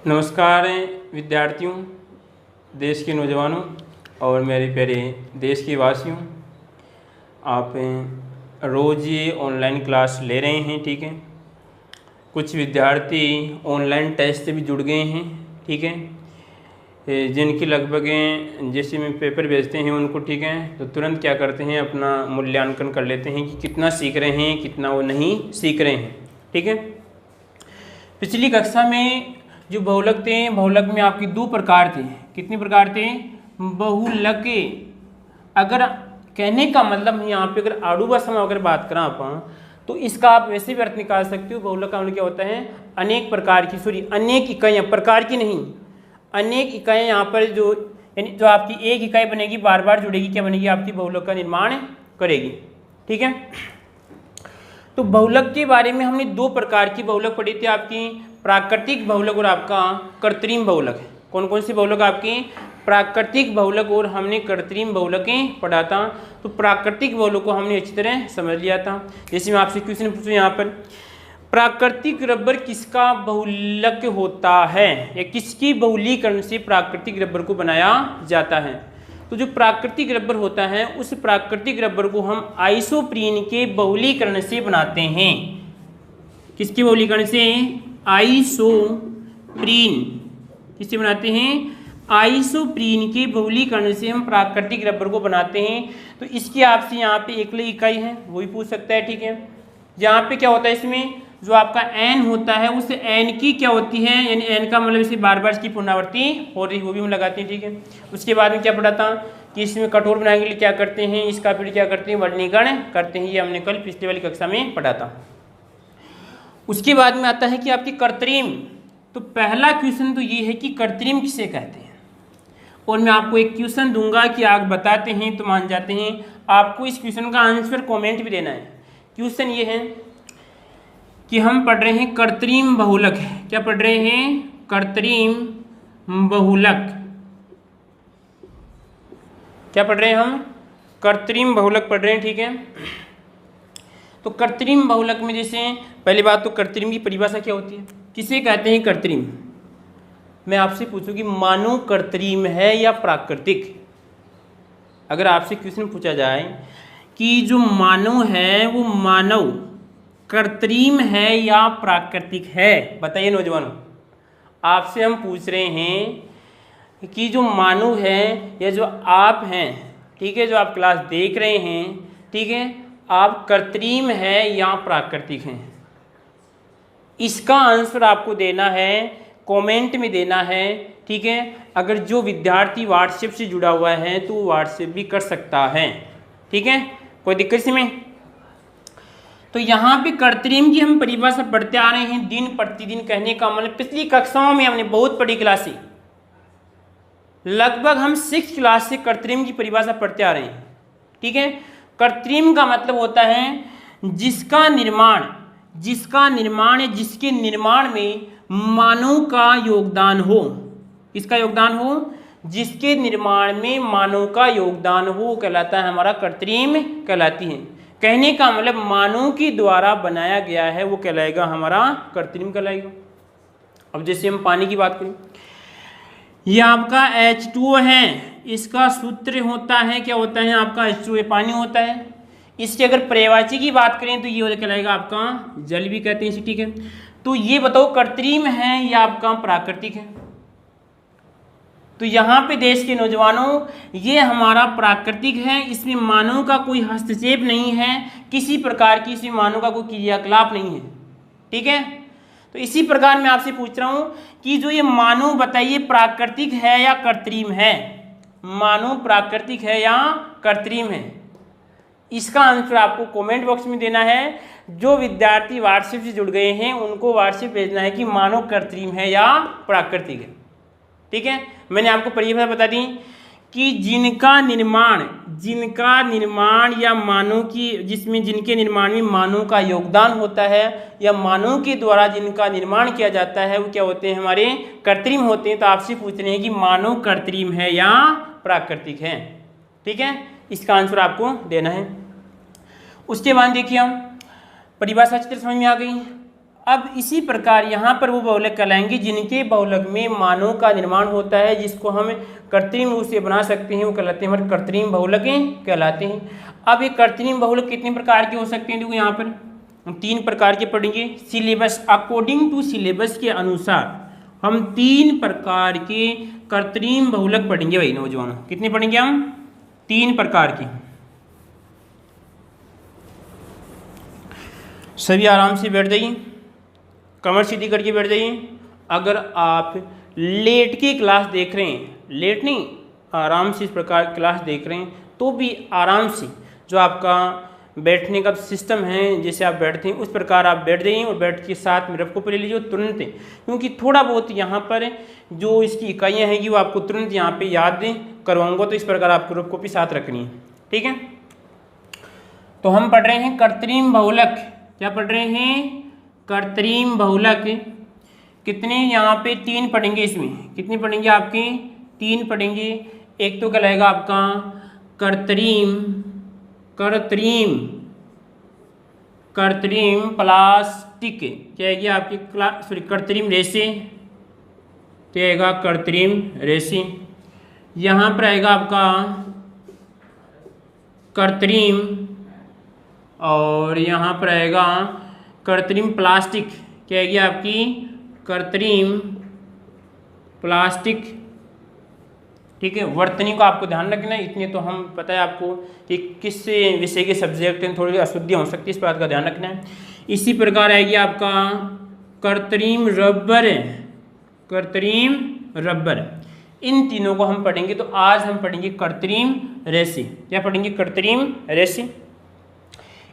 नमस्कार विद्यार्थियों, देश के नौजवानों और मेरे प्यारे देश के वासियों। आप रोज़ ये ऑनलाइन क्लास ले रहे हैं, ठीक है। कुछ विद्यार्थी ऑनलाइन टेस्ट से भी जुड़ गए हैं, ठीक है। जिनकी लगभग जैसे में पेपर भेजते हैं उनको, ठीक है, तो तुरंत क्या करते हैं, अपना मूल्यांकन कर लेते हैं कि कितना सीख रहे हैं, कितना वो नहीं सीख रहे हैं, ठीक है। पिछली कक्षा में जो बहुलक थे, बहुलक में आपके दो प्रकार थे। कितने प्रकार थे? बहुलक। अगर कहने का मतलब यहाँ पे अगर आड़ू भाषा में अगर बात करें आप, तो इसका आप वैसे भी अर्थ निकाल सकते हो। बहुलक का मतलब क्या होता है? अनेक प्रकार की, अनेक इकाइयाँ, प्रकार की नहीं, अनेक इकाइयाँ यहाँ पर जो आपकी एक इकाई बनेगी, बार बार जुड़ेगी, क्या बनेगी? आपकी बहुलक का निर्माण करेगी, ठीक है। तो बहुलक के बारे में हमने दो प्रकार की बहुलक पढ़ी थी, आपकी प्राकृतिक बहुलक और आपका कृत्रिम बहुलक। कौन कौन सी बहुलक? आपकी प्राकृतिक बहुलक और हमने कृत्रिम बहुलकें पढ़ा था। तो प्राकृतिक बहुलक को हमने अच्छी तरह समझ लिया था। जैसे मैं आपसे क्वेश्चन पूछूं यहाँ पर, प्राकृतिक रबर किसका बहुलक होता है, या किसकी बहुलीकरण से प्राकृतिक रबर को बनाया जाता है? तो जो प्राकृतिक रबर होता है, उस प्राकृतिक रबर को हम आइसोप्रीन के बहुलीकरण से बनाते हैं। किसके बहुलीकरण से? आइसोप्रीन। किससे बनाते हैं? आइसोप्रीन के बहुलीकरण से हम प्राकृतिक रबर को बनाते हैं। तो इसकी आपसे यहाँ पे एकल इकाई है, वो भी पूछ सकता है, ठीक है। यहाँ पे क्या होता है, इसमें जो आपका एन होता है, उस एन की क्या होती है, यानी एन का मतलब इसे बार बार इसकी पुनरावृत्ति हो रही, वो भी हम लगाते हैं, ठीक है। उसके बाद में क्या पढ़ा था कि इसमें कठोर बनाने के लिए क्या करते हैं, इसका फिर क्या करते हैं, वर्गीकरण करते हैं। ये हमने कल पिछले वाली कक्षा में पढ़ा था। उसके बाद में आता है कि आपकी कृत्रिम। तो पहला क्वेश्चन तो ये है कि कृत्रिम किसे कहते हैं, और मैं आपको एक क्वेश्चन दूंगा कि आप बताते हैं तो मान जाते हैं। आपको इस क्वेश्चन का आंसर कमेंट भी देना है। क्वेश्चन ये है कि हम पढ़ रहे हैं कृत्रिम बहुलक। क्या पढ़ रहे हैं? कृत्रिम बहुलक। क्या पढ़ रहे हैं हम? कृत्रिम बहुलक पढ़ रहे हैं, ठीक है। तो कृत्रिम बहुलक में जैसे पहली बात तो कृत्रिम की परिभाषा क्या होती है, किसे कहते हैं कृत्रिम? मैं आपसे पूछूं कि मानव कृत्रिम है या प्राकृतिक? अगर आपसे क्वेश्चन पूछा जाए कि जो मानव है वो मानव कृत्रिम है या प्राकृतिक है, बताइए नौजवानों। आपसे हम पूछ रहे हैं कि जो मानव है या जो आप हैं, ठीक है, जो आप क्लास देख रहे हैं, ठीक है, आप कृत्रिम है या प्राकृतिक हैं? इसका आंसर आपको देना है, कमेंट में देना है, ठीक है। अगर जो विद्यार्थी व्हाट्सएप से जुड़ा हुआ है तो व्हाट्सएप भी कर सकता है, ठीक है, कोई दिक्कत इसमें? तो यहाँ पे कृत्रिम की हम परिभाषा पढ़ते आ रहे हैं दिन प्रतिदिन। कहने का मतलब पिछली कक्षाओं में हमने बहुत पढ़ी क्लासें, लगभग हम 6 क्लास से कृत्रिम की परिभाषा पढ़ते आ रहे हैं, ठीक है। कृत्रिम का मतलब होता है जिसका निर्माण या जिसके निर्माण में मानव का योगदान हो। किसका योगदान हो? जिसके निर्माण में मानव का योगदान हो, कहलाता है हमारा कृत्रिम कहलाती है। कहने का मतलब मानव के द्वारा बनाया गया है, वो कहलाएगा हमारा कृत्रिम कहलाएगा। अब जैसे हम पानी की बात करें, ये आपका H2O है, इसका सूत्र होता है, क्या होता है आपका? H2O पानी होता है। इसकी अगर पर्यायवाची की बात करें तो ये कहलाएगा आपका जल भी कहते हैं इसे, ठीक है। तो ये बताओ कृत्रिम है या आपका प्राकृतिक है? तो यहाँ पे देश के नौजवानों, ये हमारा प्राकृतिक है। इसमें मानव का कोई हस्तक्षेप नहीं है, किसी प्रकार की इसमें मानव का कोई क्रियाकलाप नहीं है, ठीक है। तो इसी प्रकार मैं आपसे पूछ रहा हूँ कि जो ये मानव, बताइए प्राकृतिक है या कृत्रिम है? मानव प्राकृतिक है या कृत्रिम है? इसका आंसर आपको कमेंट बॉक्स में देना है। जो विद्यार्थी व्हाट्सएप से जुड़ गए हैं उनको व्हाट्सएप भेजना है कि मानव कृत्रिम है या प्राकृतिक है, ठीक है। मैंने आपको परिभाषा बता दी कि जिनका निर्माण या मानव की, जिसमें जिनके निर्माण में मानव का योगदान होता है या मानव के द्वारा जिनका निर्माण किया जाता है, वो क्या होते हैं? हमारे कृत्रिम होते हैं। तो आपसे पूछ रहे हैं कि मानव कृत्रिम है या प्राकृतिक है, ठीक है। इसका आंसर आपको देना है। उसके बाद देखिए हम परिभाषा चित्र समझ में आ गई। अब इसी प्रकार यहाँ पर वो बहुलक कहलाएंगे जिनके बहुलक में मानों का निर्माण होता है, जिसको हम कृत्रिम रूप से बना सकते हैं, वो कहलाते हैं हमारे कृत्रिम बहुलकें कहलाते हैं। अब ये कृत्रिम बहुलक कितने प्रकार के हो सकते हैं, देखो यहाँ पर हम 3 प्रकार के पढ़ेंगे। सिलेबस, अकॉर्डिंग टू सिलेबस के अनुसार हम 3 प्रकार के कृत्रिम बहुलक पढ़ेंगे भाई नौजवानों। कितने पढ़ेंगे हम? 3 प्रकार के। सभी आराम से बैठ जाइए, कमर सीधी करके बैठ जाइए। अगर आप लेट के क्लास देख रहे हैं, लेट नहीं, आराम से इस प्रकार क्लास देख रहे हैं, तो भी आराम से जो आपका बैठने का सिस्टम है, जैसे आप बैठते हैं उस प्रकार आप बैठ जाइए और बैठ के साथ में रफ को ले लीजिए तुरंत, क्योंकि थोड़ा बहुत यहाँ पर जो इसकी इकाइयाँ हैं कि वो आपको तुरंत यहाँ पे याद करवाऊंगा, तो इस प्रकार आपको रफ कॉपी साथ रखनी है, ठीक है। तो हम पढ़ रहे हैं कृत्रिम बहुलक। क्या पढ़ रहे हैं? कृत्रिम बहुलक। कितने यहाँ पे? 3 पढ़ेंगे। इसमें कितने पढ़ेंगे? आपके 3 पढ़ेंगे। एक तो कहलाएगा आपका कृत्रिम प्लास्टिक, क्या है आपकी कृत्रिम रेसे, तो आएगा कृत्रिम रेसे। यहाँ पर आएगा आपका कृत्रिम, और यहाँ पर आएगा कृत्रिम प्लास्टिक, क्या है आपकी कृत्रिम प्लास्टिक, ठीक है। वर्तनी को आपको ध्यान रखना है, इतने तो हम पता है आपको कि किस विषय के सब्जेक्ट में थोड़ी अशुद्धियाँ हो सकती है, इस बात का ध्यान रखना है। इसी प्रकार आएगी आपका कृत्रिम रबर। इन तीनों को हम पढ़ेंगे। तो आज हम पढ़ेंगे कृत्रिम रेसे। क्या पढ़ेंगे? कृत्रिम रेसे।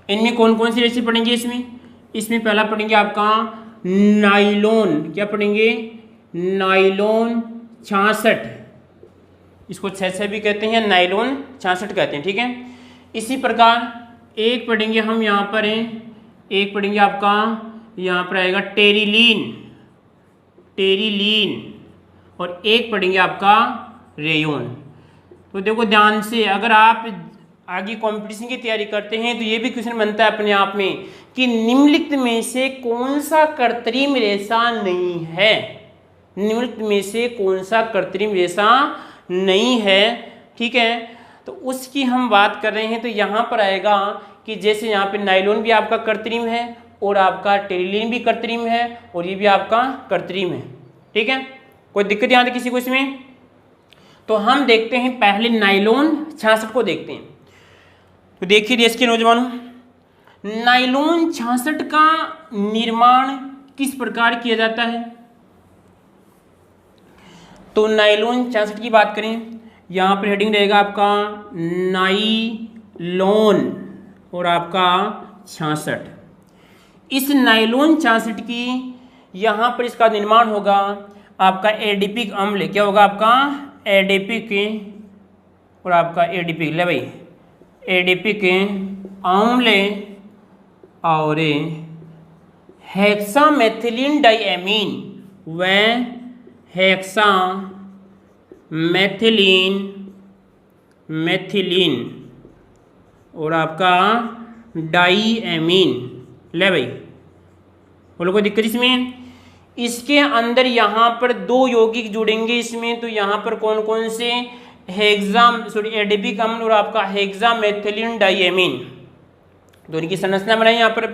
इनमें कौन कौन सी रेसे पढ़ेंगे? इसमें पहला पढ़ेंगे आपका नाइलॉन। क्या पढ़ेंगे? नाइलॉन 66, इसको 66 भी कहते हैं, नाइलॉन 66 कहते हैं, ठीक है। इसी प्रकार एक पढ़ेंगे हम यहाँ पर हैं, एक पढ़ेंगे आपका यहाँ पर आएगा टेरिलीन, और एक पढ़ेंगे आपका रेयोन। तो देखो ध्यान से, अगर आप आगे कंपटीशन की तैयारी करते हैं तो ये भी क्वेश्चन बनता है अपने आप में कि निम्नलिखित में से कौन सा कृत्रिम रेशा नहीं है, निम्नलिखित में से कौन सा कृत्रिम रेशा नहीं है, ठीक है। तो उसकी हम बात कर रहे हैं। तो यहाँ पर आएगा कि जैसे यहाँ पे नाइलॉन भी आपका कृत्रिम है, और आपका टेरिलीन भी कृत्रिम है, और ये भी आपका कृत्रिम है, ठीक है। कोई दिक्कत यहाँ किसी को इसमें? तो हम देखते हैं पहले नाइलॉन 66 को देखते हैं। तो देखिए देश के नौजवानों, नाइलॉन 66 का निर्माण किस प्रकार किया जाता है? तो नाइलॉन 66 की बात करें, यहाँ पर हेडिंग रहेगा आपका नाइलॉन और आपका 66। इस नाइलॉन 66 की यहाँ पर इसका निर्माण होगा आपका एडिपिक अम्ल। क्या होगा आपका? एडिपिक, और आपका एडिपिक ले भाई, एडिपिक अम्ल और हेक्सामेथिलीन डाइएमीन व मेथिलीन और आपका डाइएमीन। ले भाई, बोलो कोई दिक्कत इसमें? इसके अंदर यहाँ पर 2 यौगिक जुड़ेंगे इसमें। तो यहाँ पर कौन कौन से? एडिपिक अम्ल और आपका हेक्सामेथिलीन डाइएमीन, दोनों की संरचना बनाई यहाँ पर।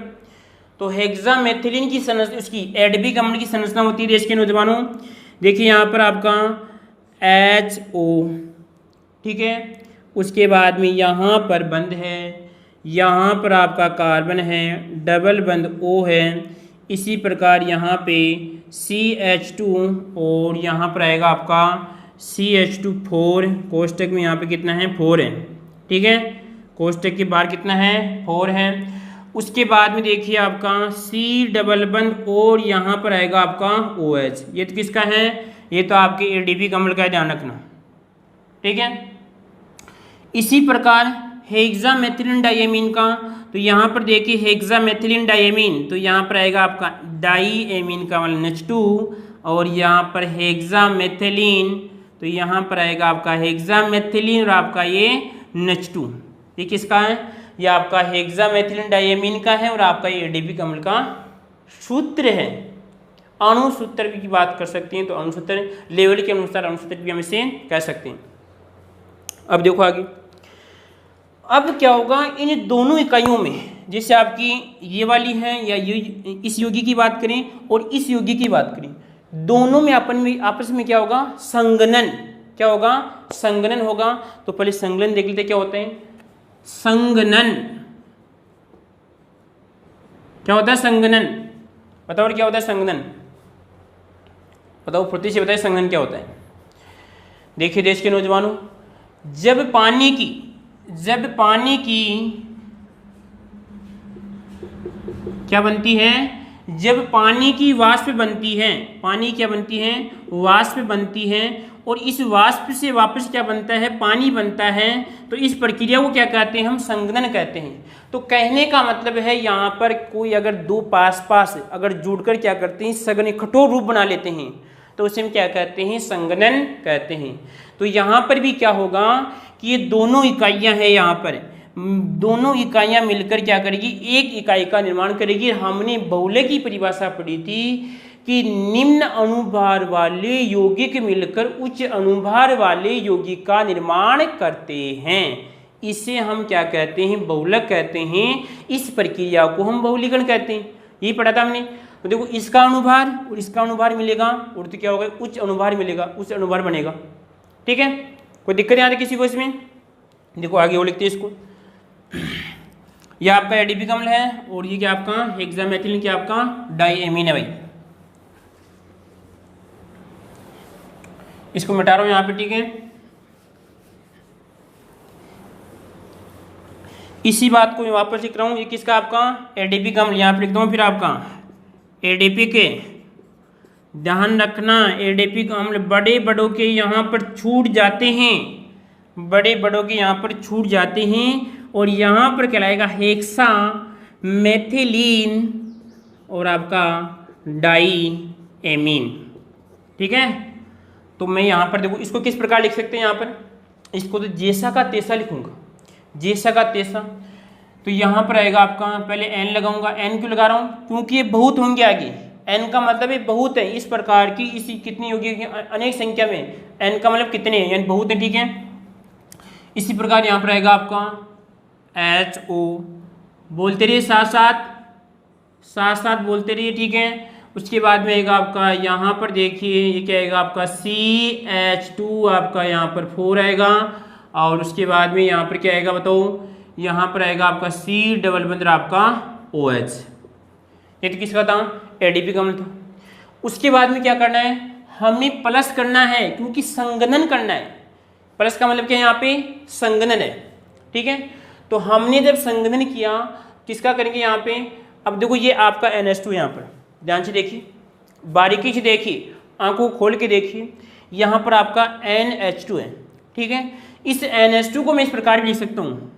तो हेक्सामेथिलीन की संरचना, उसकी एडिपिक अम्ल की संरचना होती है इसके नौजवानों। देखिए यहाँ पर आपका HO, ठीक है। उसके बाद में यहाँ पर बंद है, यहाँ पर आपका कार्बन है, डबल बंद O है। इसी प्रकार यहाँ पे CH2 और यहाँ पर आएगा आपका CH2 4, कोष्टक में यहाँ पे कितना है? 4 है, ठीक है। कोष्टक के बाहर कितना है? 4 है। उसके बाद में देखिए आपका C डबल बंद और यहाँ पर आएगा आपका OH। ये तो किसका है? ये तो आपके एडिपिक अम्ल का, ध्यान रखना, ठीक है। इसी प्रकार हेक्सामेथिलीन डाइएमीन का, तो यहाँ पर देखिए हेक्सामेथिलीन डाइएमीन, तो यहाँ पर आएगा आपका डाइएमीन का मतलब NH2, और यहाँ पर हेक्सामेथिलीन, तो यहाँ पर आएगा आपका हेक्सामेथिलीन और आपका ये NH2। ये किसका है? ये आपका हेक्सामेथिलीन डाइएमीन का है और आपका ये एडिपिक अम्ल का सूत्र है, अणुसूत्र की बात कर सकते हैं, तो अणुसूत्र लेवल के अनुसार अणुसूत्र भी हम इसे कह सकते हैं। अब देखो आगे, अब क्या होगा इन दोनों इकाइयों में, जैसे आपकी ये वाली है या ये इस योगी की बात करें और इस योगी की बात करें, दोनों में आपस में क्या होगा, संगनन, क्या होगा, संगनन होगा। तो पहले संगनन देख लेते क्या होता है। संगनन क्या होता है, संगनन बताओ क्या होता है संगनन, बताओ फुर्ती से बताइए संगनन क्या होता है। देखिए देश के नौजवानों, जब पानी की क्या बनती है, जब पानी की वाष्प बनती है, पानी क्या बनती है, वाष्प बनती है, और इस वाष्प से वापस क्या बनता है, पानी बनता है, तो इस प्रक्रिया को क्या कहते हैं, हम संगनन कहते हैं। तो कहने का मतलब है यहाँ पर कोई अगर दो पास अगर जुड़कर क्या करते हैं, सघन कठोर रूप बना लेते हैं, तो उसे हम क्या कहते हैं, संगनन कहते हैं। तो यहाँ पर भी क्या होगा कि ये दोनों इकाइयाँ हैं, यहाँ पर दोनों इकाइयाँ मिलकर क्या करेगी, एक इकाई का निर्माण करेगी। हमने बहुलक की परिभाषा पढ़ी थी कि निम्न अणुभार वाले यौगिक मिलकर उच्च अणुभार वाले यौगिक का निर्माण करते हैं। इसे हम क्या कहते हैं, बहुलक कहते हैं। इस प्रक्रिया को हम बहुलीकरण कहते हैं, यही पढ़ा था हमने। तो देखो इसका अणुभार और इसका अणुभार मिलेगा, और तो क्या होगा, उच्च अणुभार मिलेगा, उच्च अणुभार बनेगा। ठीक है, कोई दिक्कत यहाँ किसी को इसमें। देखो आगे वो लिखते हैं इसको, यह आपका एडीपी अम्ल है और ये क्या आपका हेक्सामेथिलीन, क्या आपका डाइएमीन है भाई। इसको मिटा रहा हूं यहाँ पे, ठीक है। इसी बात को मैं वापस लिख रहा हूँ, ये किसका आपका एडीपी अम्ल, यहाँ पे लिख दूँ फिर आपका एडीपी के, ध्यान रखना एडीपी अम्ल बड़े बड़ों के यहाँ पर छूट जाते हैं, बड़े बड़ों के यहाँ पर छूट जाते हैं, और यहाँ पर कहलाएगा हेक्सा मेथिलीन और आपका डाइएमीन। ठीक है, तो मैं यहाँ पर देखो इसको किस प्रकार लिख सकते हैं, यहाँ पर इसको तो जैसा का तैसा लिखूंगा, जैसा का तैसा। तो यहाँ पर आएगा आपका, पहले एन लगाऊंगा। एन क्यों लगा रहा हूँ, क्योंकि ये बहुत होंगे आगे, एन का मतलब ये बहुत है, इस प्रकार की इसी कितनी होगी, अनेक संख्या में, एन का मतलब कितने हैं, यानी बहुत है। ठीक है, इसी प्रकार यहाँ पर आएगा आपका HO, बोलते रहिए साथ साथ बोलते रहिए। ठीक है, उसके बाद में आएगा आपका यहाँ पर देखिए ये क्या आएगा आपका CH2, आपका यहाँ पर 4 आएगा, और उसके बाद में यहाँ पर क्या आएगा बताओ, यहाँ पर आएगा आपका C डबल बंदर आपका OH। ये तो किसका था, एडीपी का अम्ल था। उसके बाद में क्या करना है, हमें प्लस करना है, क्योंकि संगनन करना है। प्लस का मतलब क्या है, यहाँ पे संगनन है। ठीक है, तो हमने जब संगनन किया किसका करेंगे यहाँ पे, अब देखो ये आपका NH2 यहाँ पर ध्यान से देखिए, बारीकी से देखिए, आंखों खोल के देखिए, यहाँ पर आपका NH2 है। ठीक है, इस NH2 को मैं इस प्रकार भी लिख सकता हूँ,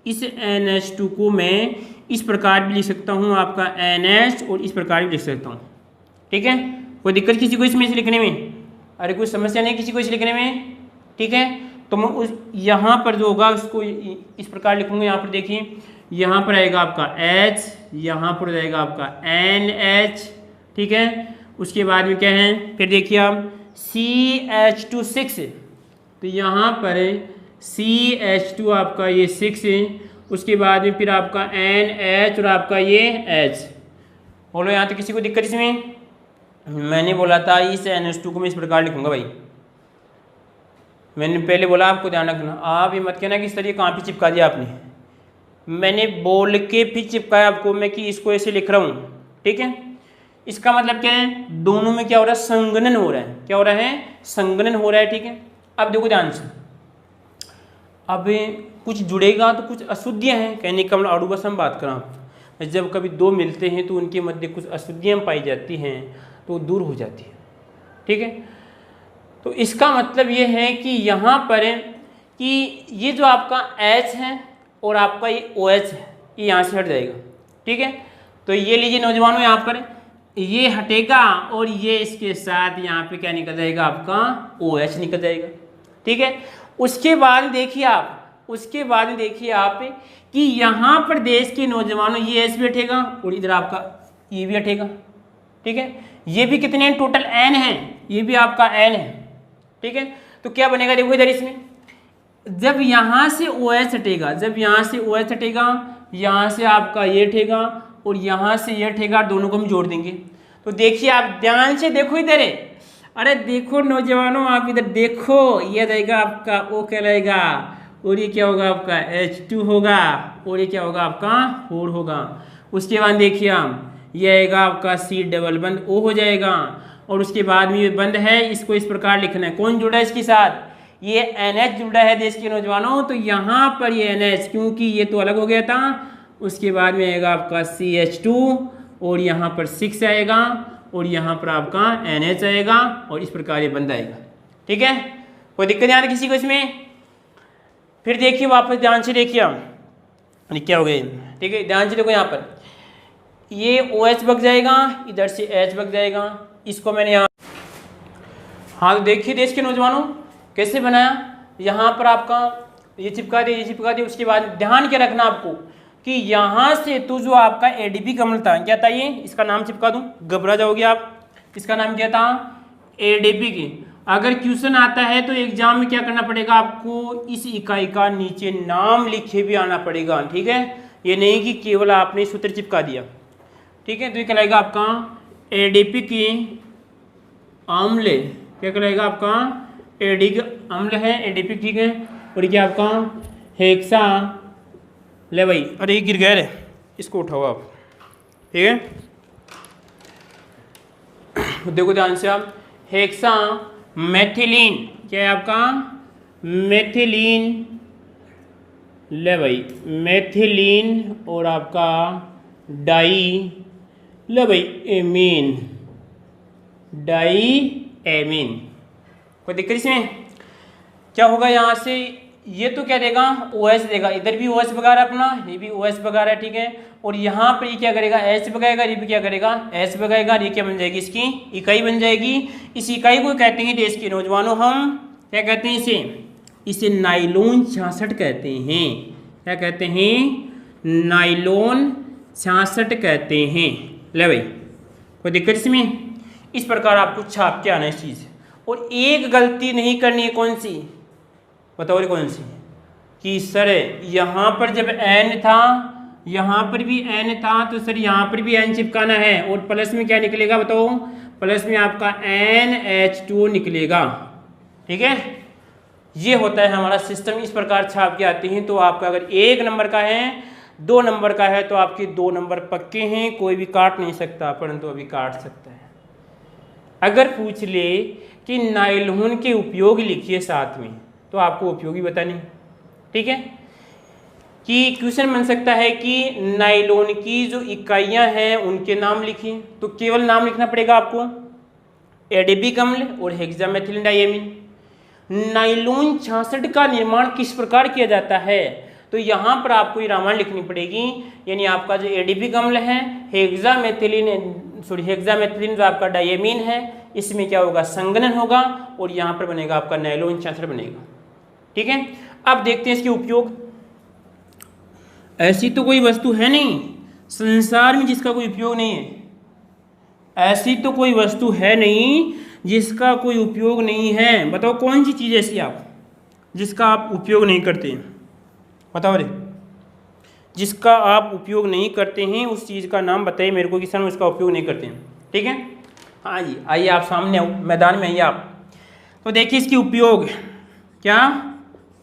इस NH2 को मैं इस प्रकार भी लिख सकता हूँ, आपका NH, और इस प्रकार भी लिख सकता हूँ। ठीक है, कोई दिक्कत किसी को इसमें से लिखने में, अरे कोई समस्या नहीं किसी को इसे लिखने में। ठीक है, तो मैं उस यहाँ पर जो होगा उसको इस प्रकार लिखूंगा। यहाँ पर देखिए, यहाँ पर आएगा आपका H, यहाँ पर जाएगा आपका NH। ठीक है, उसके बाद में क्या है, फिर देखिए आप CH2 6, तो यहाँ पर CH2 आपका ये 6 है, उसके बाद में फिर आपका NH और आपका ये H। बोलो यहाँ तक किसी को दिक्कत इसमें। मैंने बोला था इस NH2 को मैं इस प्रकार लिखूंगा भाई, मैंने पहले बोला आपको ध्यान रखना, आप ये मत कहना कि इस तरह कहाँ पे चिपका दिया आपने, मैंने बोल के फिर चिपकाया आपको मैं कि इसको ऐसे लिख रहा हूँ। ठीक है, इसका मतलब क्या है, दोनों में क्या हो रहा है, संगनन हो रहा है। क्या हो रहा है, संगनन हो रहा है। ठीक है, अब देखो ध्यान से, अब कुछ जुड़ेगा तो कुछ अशुद्धियाँ हैं, कहने का मतलब अड़ू बस हम बात करें, जब कभी दो मिलते हैं तो उनके मध्य कुछ अशुद्धियाँ पाई जाती हैं तो दूर हो जाती है। ठीक है, तो इसका मतलब ये है कि यहाँ पर कि ये जो आपका H है और आपका ये OH है, ये यहाँ से हट जाएगा। ठीक है, तो ये लीजिए नौजवानों, यहाँ पर ये हटेगा और ये इसके साथ यहाँ पे क्या निकल जाएगा, आपका OH निकल जाएगा। ठीक है, उसके बाद देखिए आप कि यहाँ पर देश के नौजवानों ये H बैठेगा और इधर आपका ये भी हटेगा, ठीक है। ये भी कितने हैं टोटल, n है, ये भी आपका n है, ठीक है। तो क्या बनेगा देखो इधर इसमें, जब यहाँ से OH हटेगा, जब यहाँ से OH हटेगा, यहाँ से आपका ये हटेगा और यहाँ से ये हटेगा, दोनों को हम जोड़ देंगे। तो देखिए आप ध्यान से देखो इधर है, अरे देखो नौजवानों आप इधर देखो, ये रहेगा आपका O कहलाएगा और ये क्या होगा आपका H2 होगा और ये क्या होगा आपका 4 होगा। उसके बाद देखिए हम ये आएगा आपका C डबल बंद O हो जाएगा और उसके बाद में ये बंद है, इसको इस प्रकार लिखना है। कौन जुड़ा है इसके साथ, ये NH जुड़ा है देश के नौजवानों, तो यहाँ पर ये NH क्योंकि ये तो अलग हो गया था। उसके बाद में आएगा आपका CH2 और यहाँ पर 6 आएगा और यहाँ पर आपका NH आएगा और इस प्रकार ये बंद आएगा, ठीक है। कोई दिक्कत नहीं आती किसी को इसमें। फिर देखिए वापस ध्यान से देखिए हम क्या हो गया, ठीक है। ध्यान से देखो यहाँ पर ये OH बग जाएगा, इधर से H बग जाएगा, इसको मैंने यहाँ, हाँ तो देखिए देश के नौजवानों कैसे बनाया। यहाँ पर आपका ये चिपका दिया, ये चिपका दिया। उसके बाद ध्यान क्या रखना आपको कि यहाँ से तो जो आपका ADP कमल था, क्या था ये, इसका नाम चिपका दूँ, घबरा जाओगे आप। इसका नाम क्या था, ADP की। अगर क्वेश्चन आता है तो एग्जाम में क्या करना पड़ेगा आपको, इस इकाई का नीचे नाम लिखे भी आना पड़ेगा, ठीक है। ये नहीं कि केवल आपने सूत्र चिपका दिया, ठीक है। तो ये कहलाएगा आपका ADP की अम्ल, क्या कहलाएगा आपका ADP अम्ल है, ADP, ठीक है। और क्या आपका हेक्सा, ले भाई, अरे ये गिर गया रे, इसको उठाओ आप, ठीक है। देखो ध्यान से आप, हेक्सा मेथिलीन, क्या है आपका मेथिलीन, ले भाई मेथिलीन और आपका डाई, ले भाई एमीन, डाई एमीन। कोई दिक्कत इसमें, क्या होगा यहाँ से, ये तो क्या देगा OH देगा, इधर भी OH वगैरह अपना, ये भी OH वगैरह, ठीक है। और यहाँ पर ये क्या करेगा H बगाएगा, ये भी क्या करेगा H बगाएगा, ये क्या बन जाएगी इसकी इकाई बन जाएगी। इस इकाई को कहते हैं देश के नौजवानों, हम क्या कहते हैं इसे नाइलॉन 66 कहते हैं। क्या कहते हैं, नाइलॉन 66 कहते हैं। ले भाई कोई दिक्कत इसमें, इस प्रकार आपको छाप के आना है इस चीज़। और एक गलती नहीं करनी है, कौन सी बताओ रे, कौन सी, कि सर यहाँ पर जब n था, यहाँ पर भी n था, तो सर यहाँ पर भी n चिपकाना है और प्लस में क्या निकलेगा बताओ, प्लस में आपका NH2 निकलेगा, ठीक है। ये होता है हमारा सिस्टम, इस प्रकार छाप के आते हैं। तो आपका अगर 1 नंबर का है, 2 नंबर का है, तो आपके 2 नंबर पक्के हैं, कोई भी काट नहीं सकता, परंतु अभी काट सकता है। अगर पूछ ले कि नायलॉन के उपयोग लिखिए साथ में, तो आपको उपयोगी बतानी, ठीक है। कि क्वेश्चन बन सकता है कि नायलॉन की जो इकाइयां हैं उनके नाम लिखिए, तो केवल नाम लिखना पड़ेगा आपको, ADP अम्ल और हेक्सामेथिलीन डाइएमीन। नायलॉन 66 का निर्माण किस प्रकार किया जाता है, तो यहाँ पर आपको ये रामायण लिखनी पड़ेगी। यानी आपका जो ADP अम्ल है, हेक्सामेथिलीन जो आपका डाइएमीन है, इसमें क्या होगा संघनन होगा और यहाँ पर बनेगा आपका नायलॉन 66 बनेगा, ठीक है। अब देखते हैं इसके उपयोग। ऐसी तो कोई वस्तु है नहीं संसार में जिसका कोई उपयोग नहीं है, ऐसी तो कोई वस्तु है नहीं जिसका कोई उपयोग नहीं है। बताओ कौन सी चीज़ ऐसी आप जिसका आप उपयोग नहीं करते हैं, बताओ रे, जिसका आप उपयोग नहीं करते हैं उस चीज़ का नाम बताइए मेरे को, किसान उसका उपयोग नहीं करते हैं, ठीक है। हाँ जी, आइए आप सामने आओ, मैदान में आइए आप। तो देखिए इसकी उपयोग, क्या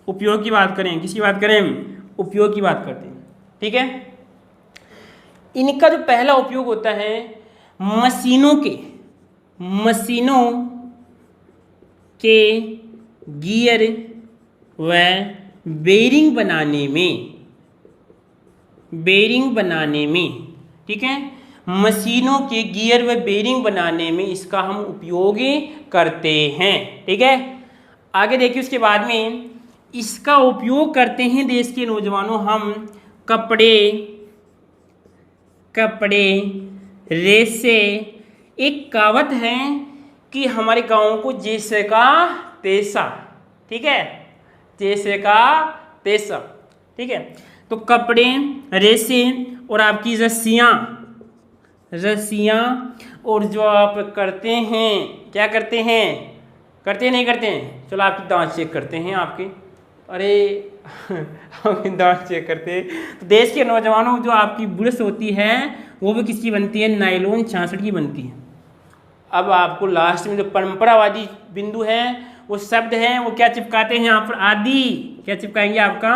उपयोग की बात करें, किसकी बात करें, उपयोग की बात करते हैं, ठीक है। इनका जो पहला उपयोग होता है मशीनों के गियर व बेरिंग बनाने में, ठीक है। मशीनों के गियर व बेरिंग बनाने में इसका हम उपयोग करते हैं, ठीक है। आगे देखिए उसके बाद में इसका उपयोग करते हैं देश के नौजवानों हम कपड़े रेसे। एक कहावत है कि हमारे गाँव को जैसे का तैसा, ठीक है, जैसे का तैसा, ठीक है। तो कपड़े रेसे और आपकी रस्सियाँ, रस्सियाँ। और जो आप करते हैं, क्या करते हैं, करते हैं नहीं करते हैं, चलो आपके दांत चेक करते हैं आपके, अरे आपके दांत चेक करते हैं। तो देश के नौजवानों, जो आपकी ब्रश होती है वो भी किसकी बनती है, नायलॉन 66 की बनती है। अब आपको लास्ट में जो परंपरावादी बिंदु है, वो शब्द है, वो क्या चिपकाते हैं यहाँ पर, आदि। क्या चिपकाएंगे, आपका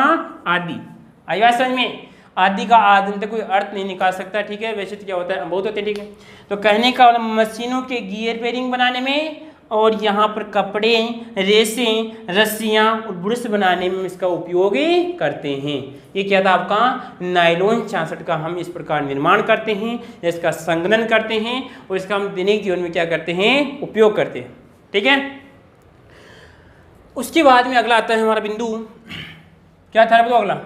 आदि। आई बात समझ में। आदि का आदि कोई अर्थ नहीं निकाल सकता, ठीक है। वैसे तो क्या होता है, बहुत होते हैं, ठीक है। तो कहने का मशीनों के गियर बेरिंग बनाने में, और यहाँ पर कपड़े, रेसें, रस्सियाँ और ब्रश बनाने में इसका उपयोग करते हैं। ये क्या था आपका, नायलॉन 66 का हम इस प्रकार निर्माण करते हैं, इसका संघनन करते हैं और इसका हम दैनिक जीवन में क्या करते हैं, उपयोग करते हैं, ठीक है। उसके बाद में अगला आता है हमारा बिंदु, क्या था बताओ अगला,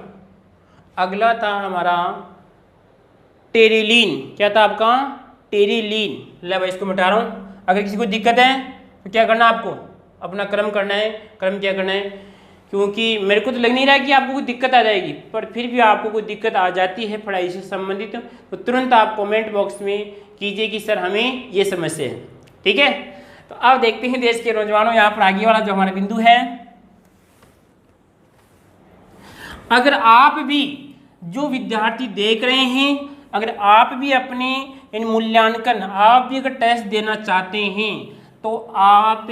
अगला था हमारा टेरिलीन। क्या था आपका, टेरिलीन। ले भाई इसको मिटा रहा हूँ। अगर किसी को दिक्कत है तो क्या करना, आपको अपना कर्म करना है। कर्म क्या करना है, क्योंकि मेरे को तो लग नहीं रहा कि आपको कोई दिक्कत आ जाएगी, पर फिर भी आपको कोई दिक्कत आ जाती है पढ़ाई से संबंधित, तो तुरंत आप कमेंट बॉक्स में कीजिए कि सर हमें ये समस्या है, ठीक है। तो अब देखते हैं देश के नौजवानों, यहाँ पर आगे वाला जो हमारा बिंदु है, अगर आप भी, जो विद्यार्थी देख रहे हैं, अगर आप भी अपने इन मूल्यांकन, आप भी अगर टेस्ट देना चाहते हैं, तो आप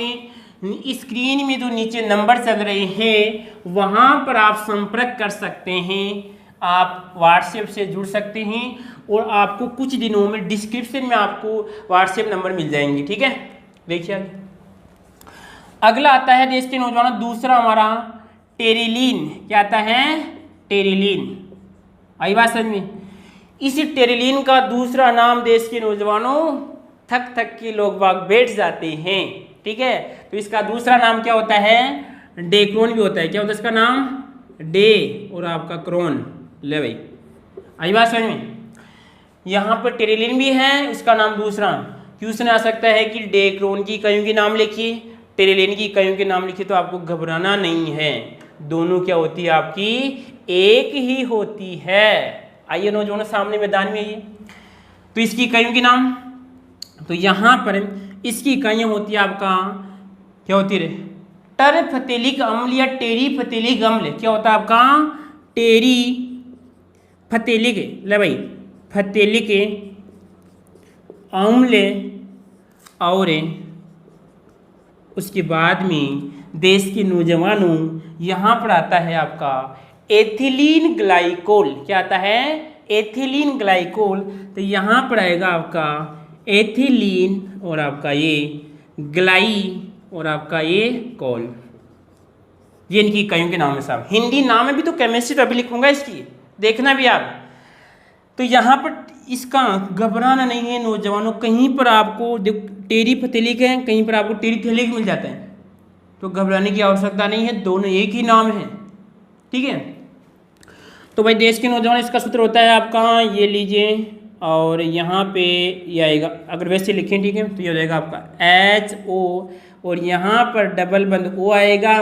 स्क्रीन में जो नीचे नंबर चल रहे हैं वहाँ पर आप संपर्क कर सकते हैं, आप व्हाट्सएप से जुड़ सकते हैं, और आपको कुछ दिनों में डिस्क्रिप्शन में आपको व्हाट्सएप नंबर मिल जाएंगे, ठीक है। देखिए आगे अगला आता है देश के नौजवानों, दूसरा हमारा टेरिलीन। क्या आता है, टेरिलीन। आई बात समझ में। इस टेरिलीन का दूसरा नाम देश के नौजवानों, थक थक के लोग बाग बैठ जाते हैं, ठीक है। तो इसका दूसरा नाम क्या होता है, डेक्रोन भी होता है। क्या होता है इसका नाम, डे और आपका क्रोन। ले भाई आई बात समझ में। यहाँ पर टेरिलीन भी है, इसका नाम दूसरा। क्वेश्चन आ सकता है कि डेक्रोन की इकाइयों के नाम लिखिए, टेरिलीन की इकाइयों के नाम लिखिए, तो आपको घबराना नहीं है, दोनों क्या होती है आपकी, एक ही होती है। आइए नौजवानों सामने मैदान में आइए। तो इसकी इकाइयों के नाम, तो यहाँ पर इसकी इकाइयाँ होती है आपका, क्या होती है, टरफतेलिक अम्ल या टेरिफतेलिक अम्ल। क्या होता है आपका, टेरिफतेलिक, ले भाई, फतेलिक अम्ल, और उसके बाद में देश के नौजवानों यहाँ पर आता है आपका एथिलीन ग्लाइकोल। क्या आता है, एथिलीन ग्लाइकोल। तो यहाँ पर आएगा आपका एथिलीन और आपका ये ग्लाई और आपका ये कोल, ये इनकी इकाइयों के नाम है साहब। हिंदी नाम है भी तो केमिस्ट्री अभी लिखूंगा इसकी, देखना भी आप। तो यहाँ पर इसका घबराना नहीं है नौजवानों, कहीं पर आपको टेरिफथेलिक है, कहीं पर आपको टेरिथेलिक मिल जाता है, तो घबराने की आवश्यकता नहीं है, दोनों एक ही नाम है, ठीक है। तो भाई देश के नौजवान, इसका सूत्र होता है आपका, ये लीजिए, और यहाँ पे ये आएगा, अगर वैसे लिखें ठीक है, तो ये हो जाएगा आपका HO, और यहाँ पर डबल बंद O आएगा,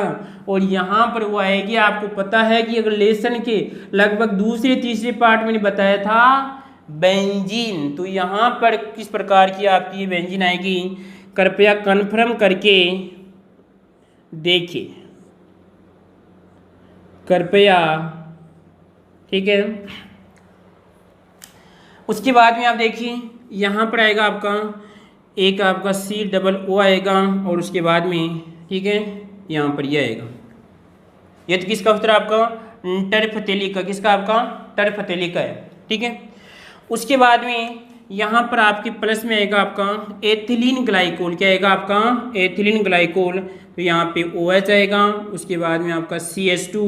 और यहाँ पर वो आएगी। आपको पता है कि अगर लेसन के लगभग दूसरे तीसरे पार्ट में बताया था बेंजीन, तो यहाँ पर किस प्रकार की आपकी बेंजीन आएगी, कृपया कन्फर्म करके देखिए, कृपया, ठीक है। उसके बाद में आप देखिए यहाँ पर आएगा आपका एक आपका COO आएगा, और उसके बाद में, ठीक है, यहाँ पर ये आएगा, ये तो किसका उत्तर आपका, टरफतेलिक का, किसका आपका, टरफतेलिक का है, ठीक है। उसके बाद में यहाँ पर आपके प्लस में आएगा आपका एथिलीन ग्लाइकोल। क्या आएगा आपका, एथिलीन ग्लाइकोल। तो यहाँ पे OH आएगा, उसके बाद में आपका CH2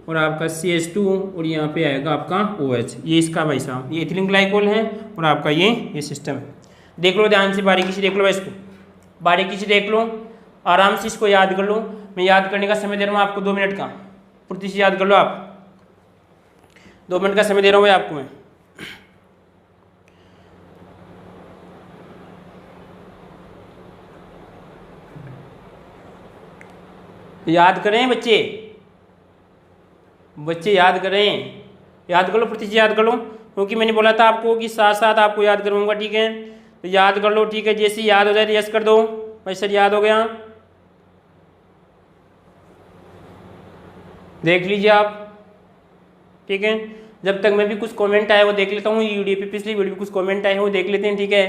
और आपका CH2, और यहाँ पे आएगा आपका OH। ये इसका भाई साहब ये एथिलीन ग्लाइकोल है, और आपका ये सिस्टम है। देख लो ध्यान से, बारीकी से देख लो, इसको बारीकी से देख लो, आराम से इसको याद कर लो। मैं याद करने का समय दे रहा हूँ आपको 2 मिनट का, फुर्ती से याद कर लो आप, 2 मिनट का समय दे रहा हूँ भाई आपको मैं। याद करें बच्चे, बच्चे याद करें, याद कर लो, फुर्ती से याद कर लो। क्योंकि मैंने बोला था आपको कि साथ साथ आपको याद करवाऊंगा, ठीक है। तो याद कर लो, ठीक है। जैसे याद हो जाए तो यस कर दो। भाई सर याद हो गया, देख लीजिए आप, ठीक है। जब तक मैं भी कुछ कमेंट आए वो देख लेता हूँ, वीडियो पे पिछली वीडियो पे कुछ कमेंट आए हैं वो देख लेते हैं, ठीक है।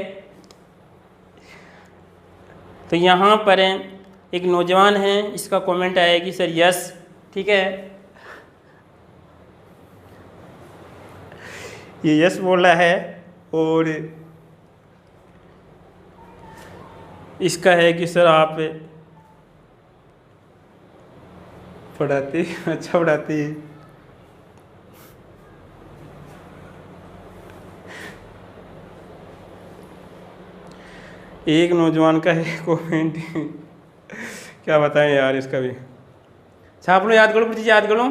तो यहाँ पर एक नौजवान है, इसका कमेंट आया कि सर यस, ठीक है। ये यस बोल रहा है और इसका है कि सर आप पढ़ाते अच्छा पढ़ाते हैं। एक नौजवान का है कमेंट क्या बताएं यार इसका भी। छाप लो, याद करो, प्लीज याद करो।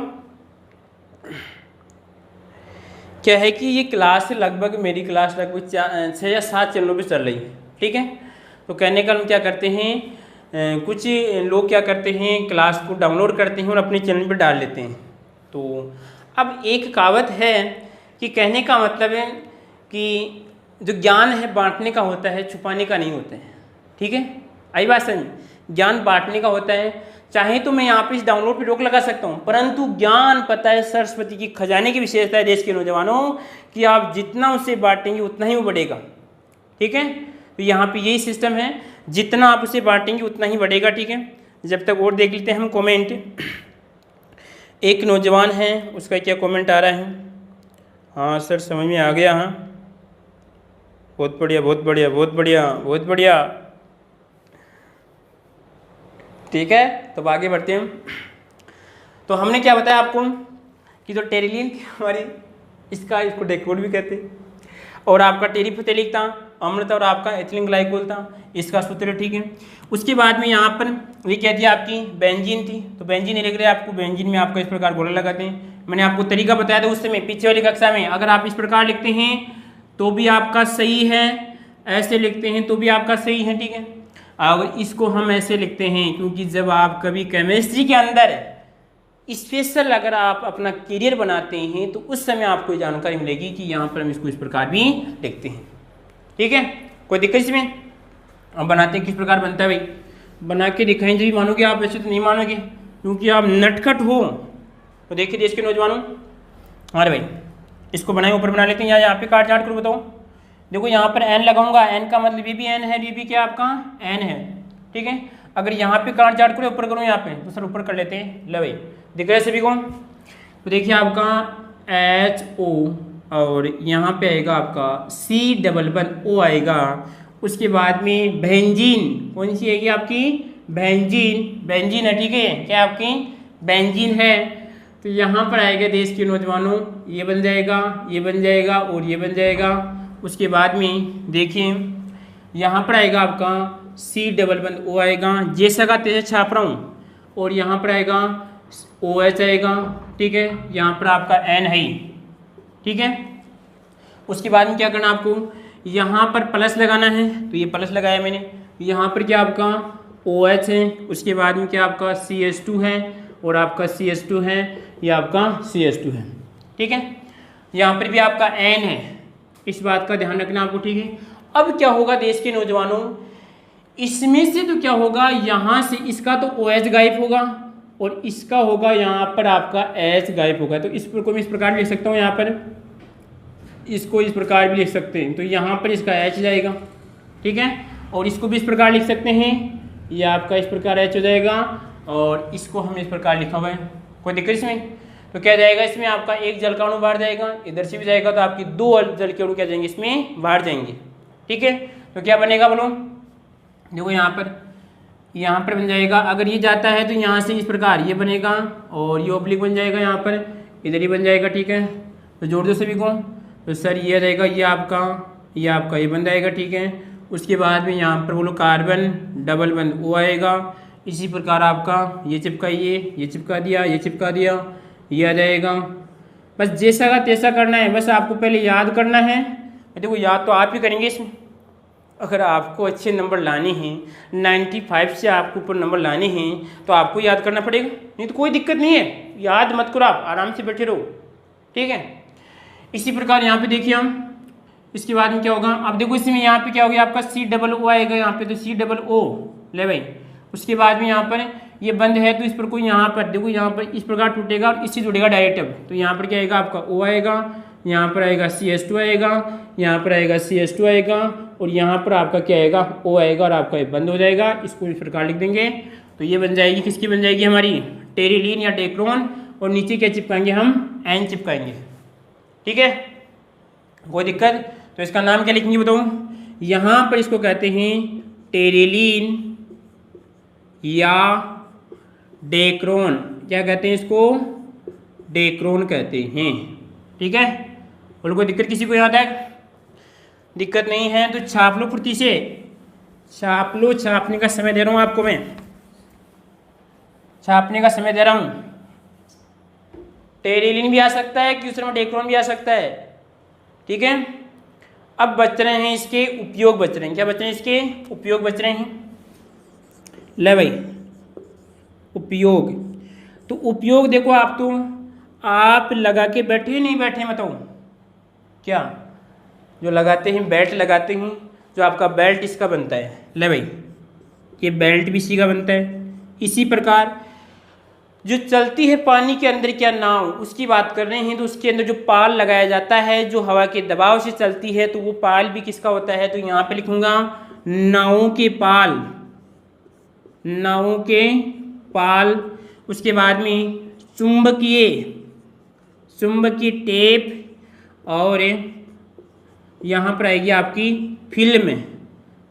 क्या है कि ये क्लास लगभग मेरी क्लास लगभग 6 या 7 चैनलों पे चल रही है, ठीक है। तो कहने का हम क्या करते हैं, कुछ लोग क्या करते हैं क्लास को डाउनलोड करते हैं और अपने चैनल पे डाल लेते हैं। तो अब एक कहावत है कि कहने का मतलब है कि जो ज्ञान है बांटने का होता है, छुपाने का नहीं होता है, ठीक है। आई बात समझ, ज्ञान बांटने का होता है। चाहे तो मैं यहाँ पे इस डाउनलोड पे रोक लगा सकता हूँ, परंतु ज्ञान पता है सरस्वती की खजाने की विशेषता है देश के नौजवानों कि आप जितना उसे बांटेंगे उतना ही वो बढ़ेगा, ठीक है। तो यहाँ पे यही सिस्टम है, जितना आप उसे बांटेंगे उतना ही बढ़ेगा, ठीक है। जब तक और देख लेते हैं हम कमेंट। एक नौजवान है, उसका क्या कमेंट आ रहा है। हाँ सर समझ में आ गया, हाँ बहुत बढ़िया बहुत बढ़िया बहुत बढ़िया बहुत बढ़िया, ठीक है। तो आगे बढ़ते हैं। तो हमने क्या बताया आपको कि जो टेरिलियन की हमारी इसको डेकोड भी कहते हैं, और आपका टेरिफिथेलिक था, अम्ल था, और आपका एथिलीन ग्लाइकोल था, इसका सूत्र, ठीक है। उसके बाद में यहाँ पर ये कह दिया आपकी बेंजीन थी, तो बेंजीन नहीं लिख रहे आपको, बेंजीन में आपका इस प्रकार गोला लगाते हैं। मैंने आपको तरीका बताया था उस समय पीछे वाली कक्षा में। अगर आप इस प्रकार लिखते हैं तो भी आपका सही है, ऐसे लिखते हैं तो भी आपका सही है, ठीक है। अगर इसको हम ऐसे लिखते हैं क्योंकि जब आप कभी केमिस्ट्री के अंदर स्पेशल अगर आप अपना करियर बनाते हैं तो उस समय आपको जानकारी मिलेगी कि यहाँ पर हम इसको इस प्रकार भी लिखते हैं, ठीक है। कोई दिक्कत इसमें। अब बनाते हैं किस प्रकार बनता है भाई, बना के दिखाएं जी, मानोगे आप, वैसे तो नहीं मानोगे क्योंकि आप नटखट हो। तो देखिए देश के नौजवानों, अरे भाई इसको बनाए, ऊपर बना लेते हैं, यहाँ पे काट चाट करो, बताओ। देखो यहाँ पर एन लगाऊंगा, एन का मतलब ये भी एन है, ये भी क्या आपका एन है, ठीक है। अगर यहाँ पे काट चाट करो, ऊपर करो यहाँ पे, तो सर ऊपर कर लेते हैं। ले भाई दिख रहा है सभी को। तो देखिए आपका HO और यहाँ पे आएगा आपका C++O आएगा। उसके बाद में बेंजीन, कौन सी आएगी आपकी, बेंजीन, बेंजीन है, ठीक है। क्या आपकी बेंजीन है। तो यहाँ पर आएगा देश के नौजवानों, ये बन जाएगा, ये बन जाएगा और ये बन जाएगा। उसके बाद में देखिए यहाँ पर आएगा आपका C++O आएगा, जैसा का तैसे छाप रहा हूँ, और यहाँ पर आएगा OH आएगा, ठीक है। यहाँ पर आपका N है, ठीक है। उसके बाद में क्या करना आपको, यहाँ पर प्लस लगाना है, तो ये प्लस लगाया मैंने। यहाँ पर क्या आपका OH है, उसके बाद में क्या आपका CH2 है, और आपका CH2 है, ये आपका CH2 है, ठीक है। यहाँ पर भी आपका N है, इस बात का ध्यान रखना आपको, ठीक है। अब क्या होगा देश के नौजवानों, इसमें से तो क्या होगा, यहाँ से इसका तो OH गायब होगा और इसका होगा यहाँ पर आपका H गायब होगा। तो इस पर को मैं इस प्रकार लिख सकता हूँ, यहाँ पर इसको इस प्रकार भी लिख सकते हैं। तो यहाँ पर इसका H जाएगा, ठीक है। और इसको भी इस प्रकार लिख सकते हैं, ये आपका इस प्रकार H हो जाएगा, और इसको हम इस प्रकार लिखा हुआ है। कोई दिक्कत इसमें। तो क्या जाएगा इसमें आपका एक जल का अणु बाहर जाएगा, इधर से भी जाएगा, तो आपकी 2 जल के अणु क्या जाएंगे इसमें बाहर जाएंगे, ठीक है। तो क्या बनेगा बोलो, देखो यहाँ पर बन जाएगा। अगर ये जाता है तो यहाँ से इस प्रकार ये बनेगा, और ये ओब्लिक बन जाएगा, यहाँ पर इधर ही बन जाएगा, ठीक है। तो जोड़ दो सभी को। तो सर ये रहेगा, ये आपका ये बन जाएगा, ठीक है। उसके बाद में यहाँ पर बोलो कार्बन O आएगा। इसी प्रकार आपका ये चिपकाइए, ये चिपका दिया, ये चिपका दिया, ये आ जाएगा। बस जैसा का तैसा करना है, बस आपको पहले याद करना है। देखो याद तो आप ही करेंगे इसमें। अगर आपको अच्छे नंबर लाने हैं, 95 से आपको ऊपर नंबर लाने हैं, तो आपको याद करना पड़ेगा, नहीं तो कोई दिक्कत नहीं है, याद मत करो, आप आराम से बैठे रहो, ठीक है। इसी प्रकार यहाँ पे देखिए हम, इसके बाद में क्या होगा, अब देखो इसमें यहाँ पे क्या हो गया आपका COO आएगा यहाँ पे, तो COO ले भाई। उसके बाद में यहाँ पर ये बंद है तो इस पर कोई यहाँ पर देखो, यहाँ पर इस प्रकार टूटेगा और इससे जुड़ेगा डायरेक्ट। अब तो यहाँ पर क्या आएगा आपका O आएगा, यहाँ पर आएगा CH2 आएगा, यहाँ पर आएगा CH2 आएगा, और यहाँ पर आपका क्या आएगा O आएगा, और आपका ये बंद हो जाएगा। इसको इस प्रकार लिख देंगे तो ये बन जाएगी, किसकी बन जाएगी हमारी, टेरिलीन या डेक्रोन, और नीचे क्या चिपकाएंगे हम, N चिपकाएंगे। ठीक है, कोई दिक्कत? तो इसका नाम क्या लिखेंगे बताओ, यहाँ पर इसको कहते हैं टेरिलीन या डेक्रोन। क्या कहते हैं इसको, डेक्रोन कहते हैं। ठीक है, बोलो कोई दिक्कत किसी को यहाँ तक? दिक्कत नहीं है तो छाप लो फुर्ती से, छाप लो, छापने का समय दे रहा हूँ आपको मैं, छापने का समय दे रहा हूँ। टेरिलीन भी आ सकता है, क्वेश्चन में डेक्रोन भी आ सकता है। ठीक है, अब बच रहे हैं इसके उपयोग, बच रहे हैं, क्या बच रहे हैं इसके उपयोग बच रहे हैं। ले भाई उपयोग, तो उपयोग देखो आप, तो आप लगा के बैठे नहीं बैठे बताओ, क्या जो लगाते हैं बेल्ट लगाते हैं, जो आपका बेल्ट इसका बनता है। ले भाई ये बेल्ट भी इसी का बनता है। इसी प्रकार जो चलती है पानी के अंदर क्या नाव, उसकी बात कर रहे हैं, तो उसके अंदर जो पाल लगाया जाता है जो हवा के दबाव से चलती है, तो वो पाल भी किसका होता है, तो यहाँ पे लिखूंगा नावों के पाल, नावों के पाल। उसके बाद में चुंबकीय, चुंबकीय टेप, और यहाँ पर आएगी आपकी फिल्म।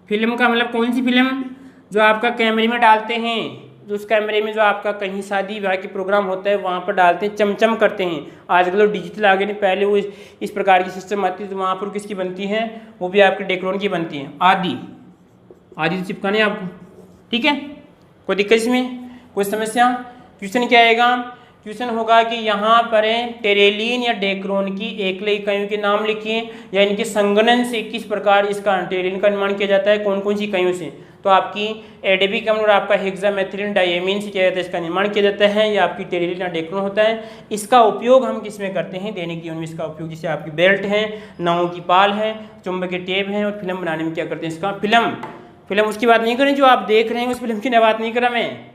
फिल्म का मतलब कौन सी फिल्म, जो आपका कैमरे में डालते हैं, जो उस कैमरे में जो आपका कहीं शादी विवाह के प्रोग्राम होता है वहाँ पर डालते हैं, चमचम करते हैं। आजकल तो डिजिटल आ गए, नहीं पहले वो इस प्रकार की सिस्टम आती है, तो वहाँ पर किसकी बनती है, वो भी आपके डेक्रोन की बनती है। आदि आदि तो चिपकाने हैं आपको। ठीक है, कोई दिक्कत इसमें, कोई समस्या? क्वेश्चन क्या आएगा, क्वेश्चन होगा कि यहाँ पर टेरिलीन या डेक्रोन की एकल इकाइयों के नाम लिखिए, या इनके संगठन से किस प्रकार इसका टेरिलीन का निर्माण किया जाता है, कौन कौन सी इकाइयों से। तो आपकी एडेबिक अम्ल और आपका हेक्सामेथिलीन डायमीन से क्या जाता है, इसका निर्माण किया जाता है, या आपकी टेरिलीन या डेक्रोन होता है। इसका उपयोग हम किस में करते हैं, दैनिक जीवन में इसका उपयोग, जैसे आपकी बेल्ट है, नावों की पाल है, चुंबकीय टेप है, और फिल्म बनाने में क्या करते हैं, इसका फिल्म उसकी बात नहीं करें, जो आप देख रहे हैं उस फिल्म की बात नहीं करा मैं,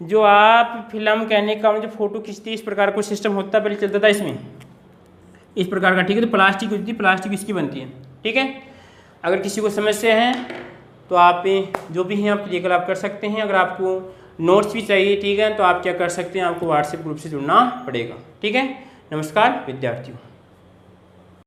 जो आप फिल्म कहने का जो फोटो खींचती है, इस प्रकार कोई सिस्टम होता है, पहले चलता था इसमें इस प्रकार का। ठीक है, तो प्लास्टिक होती है, प्लास्टिक इसकी बनती है। ठीक है, अगर किसी को समस्या है तो आप जो भी हैं आप क्लियर आप कर सकते हैं। अगर आपको नोट्स भी चाहिए, ठीक है, तो आप क्या कर सकते हैं, आपको व्हाट्सएप ग्रुप से जुड़ना पड़ेगा। ठीक है, नमस्कार विद्यार्थियों।